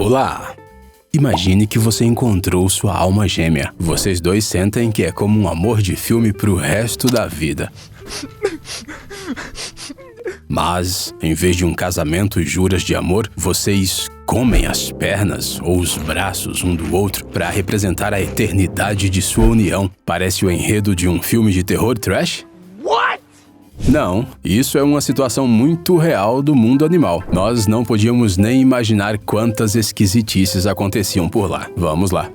Olá! Imagine que você encontrou sua alma gêmea. Vocês dois sentem que é como um amor de filme pro resto da vida. Mas, em vez de um casamento e juras de amor, vocês comem as pernas ou os braços um do outro para representar a eternidade de sua união. Parece o enredo de um filme de terror trash? Não, isso é uma situação muito real do mundo animal. Nós não podíamos nem imaginar quantas esquisitices aconteciam por lá. Vamos lá.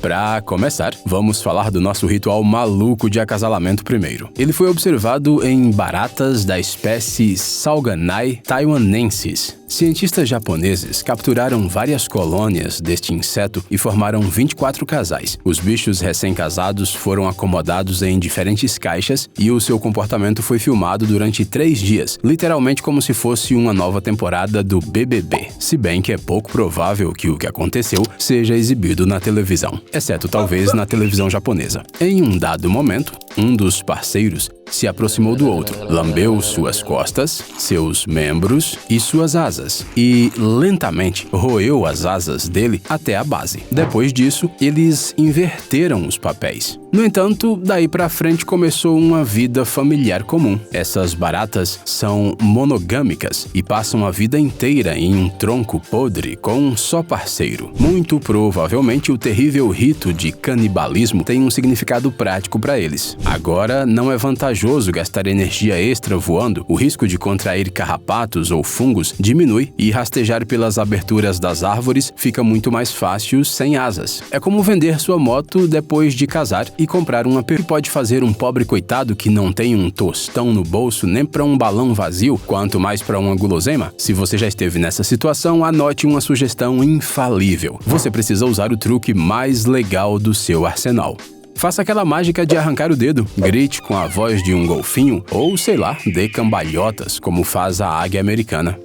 Pra começar, vamos falar do nosso ritual maluco de acasalamento primeiro. Ele foi observado em baratas da espécie Salganai taiwanensis. Cientistas japoneses capturaram várias colônias deste inseto e formaram 24 casais. Os bichos recém-casados foram acomodados em diferentes caixas e o seu comportamento foi filmado durante 3 dias, literalmente como se fosse uma nova temporada do BBB, se bem que é pouco provável que o que aconteceu seja exibido na televisão, exceto talvez na televisão japonesa. Em um dado momento, um dos parceiros se aproximou do outro, lambeu suas costas, seus membros e suas asas, e lentamente roeu as asas dele até a base. Depois disso, eles inverteram os papéis. No entanto, daí pra frente começou uma vida familiar comum. Essas baratas são monogâmicas e passam a vida inteira em um tronco podre com um só parceiro. Muito provavelmente o terrível rito de canibalismo tem um significado prático para eles. Agora, não é vantajoso gastar energia extra voando, o risco de contrair carrapatos ou fungos diminui e rastejar pelas aberturas das árvores fica muito mais fácil sem asas. É como vender sua moto depois de casar e comprar uma que pode fazer um pobre coitado que não tem um tostão no bolso nem para um balão vazio, quanto mais para uma guloseima. Se você já esteve nessa situação, anote uma sugestão infalível. Você precisa usar o truque mais legal do seu arsenal. Faça aquela mágica de arrancar o dedo, grite com a voz de um golfinho ou, sei lá, dê cambalhotas, como faz a águia americana.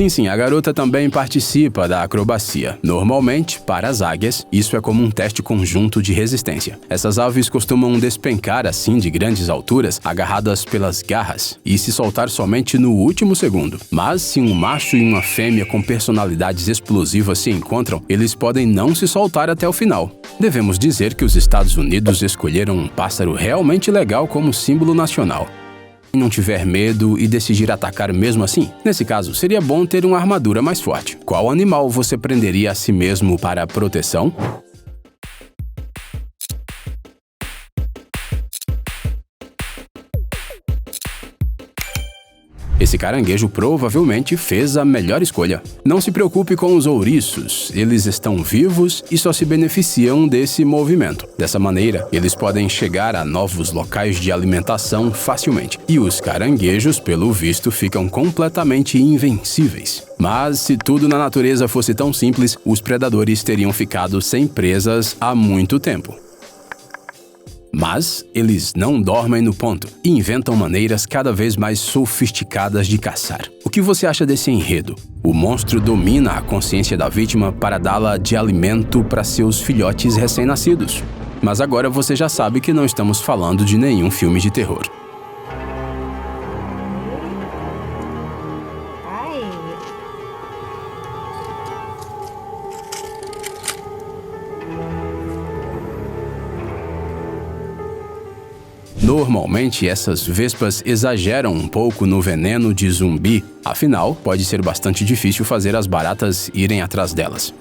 Sim, a garota também participa da acrobacia. Normalmente, para as águias, isso é como um teste conjunto de resistência. Essas aves costumam despencar assim de grandes alturas, agarradas pelas garras, e se soltar somente no último segundo. Mas se um macho e uma fêmea com personalidades explosivas se encontram, eles podem não se soltar até o final. Devemos dizer que os Estados Unidos escolheram um pássaro realmente legal como símbolo nacional. Não tiver medo e decidir atacar mesmo assim? Nesse caso, seria bom ter uma armadura mais forte. Qual animal você prenderia a si mesmo para proteção? Esse caranguejo provavelmente fez a melhor escolha. Não se preocupe com os ouriços, eles estão vivos e só se beneficiam desse movimento. Dessa maneira, eles podem chegar a novos locais de alimentação facilmente. E os caranguejos, pelo visto, ficam completamente invencíveis. Mas se tudo na natureza fosse tão simples, os predadores teriam ficado sem presas há muito tempo. Mas eles não dormem no ponto e inventam maneiras cada vez mais sofisticadas de caçar. O que você acha desse enredo? O monstro domina a consciência da vítima para dá-la de alimento para seus filhotes recém-nascidos. Mas agora você já sabe que não estamos falando de nenhum filme de terror. Normalmente, essas vespas exageram um pouco no veneno de zumbi, afinal, pode ser bastante difícil fazer as baratas irem atrás delas.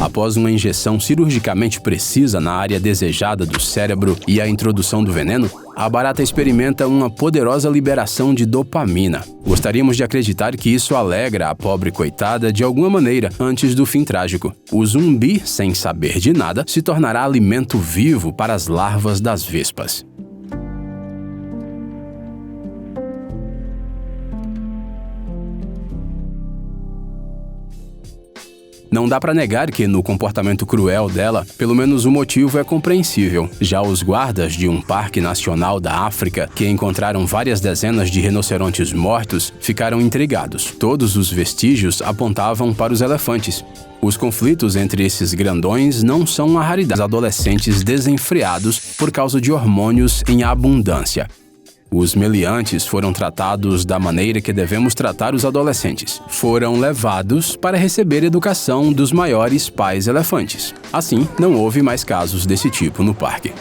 Após uma injeção cirurgicamente precisa na área desejada do cérebro e a introdução do veneno, a barata experimenta uma poderosa liberação de dopamina. Gostaríamos de acreditar que isso alegra a pobre coitada de alguma maneira antes do fim trágico. O zumbi, sem saber de nada, se tornará alimento vivo para as larvas das vespas. Não dá pra negar que no comportamento cruel dela, pelo menos o motivo é compreensível. Já os guardas de um parque nacional da África, que encontraram várias dezenas de rinocerontes mortos, ficaram intrigados. Todos os vestígios apontavam para os elefantes. Os conflitos entre esses grandões não são uma raridade. Os adolescentes desenfreados por causa de hormônios em abundância. Os meliantes foram tratados da maneira que devemos tratar os adolescentes. Foram levados para receber educação dos maiores pais elefantes. Assim, não houve mais casos desse tipo no parque.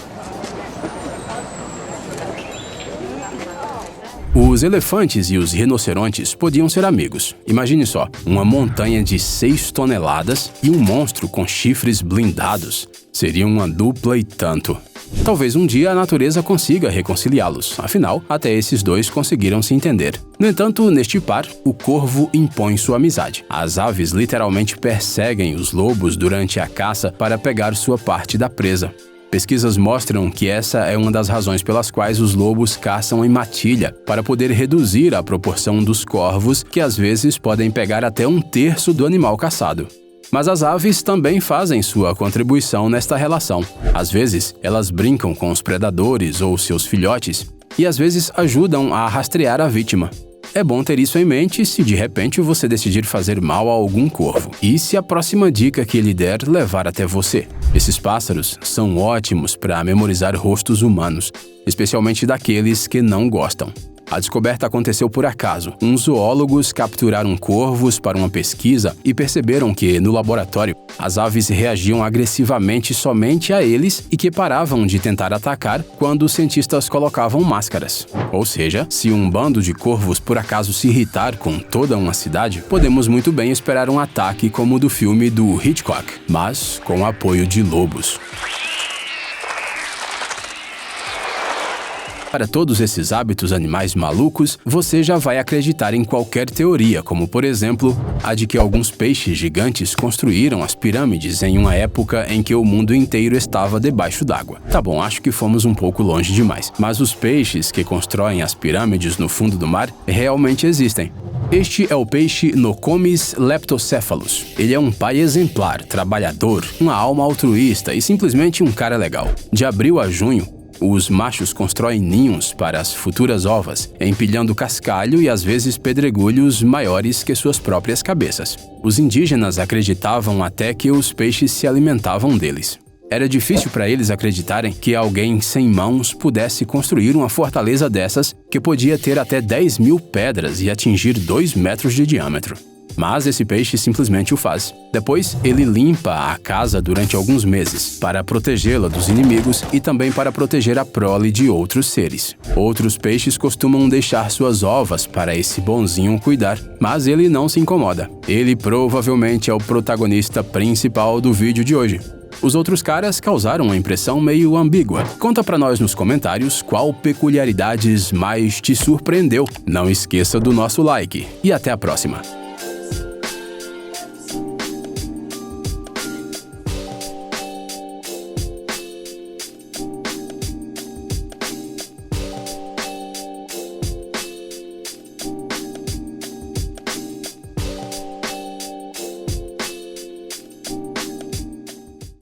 Os elefantes e os rinocerontes podiam ser amigos. Imagine só, uma montanha de 6 toneladas e um monstro com chifres blindados. Seria uma dupla e tanto. Talvez um dia a natureza consiga reconciliá-los, afinal, até esses dois conseguiram se entender. No entanto, neste par, o corvo impõe sua amizade. As aves literalmente perseguem os lobos durante a caça para pegar sua parte da presa. Pesquisas mostram que essa é uma das razões pelas quais os lobos caçam em matilha, para poder reduzir a proporção dos corvos, que às vezes podem pegar até 1/3 do animal caçado. Mas as aves também fazem sua contribuição nesta relação. Às vezes, elas brincam com os predadores ou seus filhotes e às vezes ajudam a rastrear a vítima. É bom ter isso em mente se de repente você decidir fazer mal a algum corvo e se a próxima dica que ele der levar até você. Esses pássaros são ótimos para memorizar rostos humanos, especialmente daqueles que não gostam. A descoberta aconteceu por acaso. Uns zoólogos capturaram corvos para uma pesquisa e perceberam que, no laboratório, as aves reagiam agressivamente somente a eles e que paravam de tentar atacar quando os cientistas colocavam máscaras. Ou seja, se um bando de corvos por acaso se irritar com toda uma cidade, podemos muito bem esperar um ataque como o do filme do Hitchcock, mas com o apoio de lobos. Para todos esses hábitos animais malucos, você já vai acreditar em qualquer teoria, como por exemplo, a de que alguns peixes gigantes construíram as pirâmides em uma época em que o mundo inteiro estava debaixo d'água. Tá bom, acho que fomos um pouco longe demais, mas os peixes que constroem as pirâmides no fundo do mar realmente existem. Este é o peixe Nokomis leptocephalus. Ele é um pai exemplar, trabalhador, uma alma altruísta e simplesmente um cara legal. De abril a junho, os machos constroem ninhos para as futuras ovas, empilhando cascalho e às vezes pedregulhos maiores que suas próprias cabeças. Os indígenas acreditavam até que os peixes se alimentavam deles. Era difícil para eles acreditarem que alguém sem mãos pudesse construir uma fortaleza dessas que podia ter até 10.000 pedras e atingir 2 metros de diâmetro. Mas esse peixe simplesmente o faz. Depois, ele limpa a casa durante alguns meses, para protegê-la dos inimigos e também para proteger a prole de outros seres. Outros peixes costumam deixar suas ovas para esse bonzinho cuidar, mas ele não se incomoda. Ele provavelmente é o protagonista principal do vídeo de hoje. Os outros caras causaram uma impressão meio ambígua. Conta pra nós nos comentários qual peculiaridades mais te surpreendeu. Não esqueça do nosso like e até a próxima.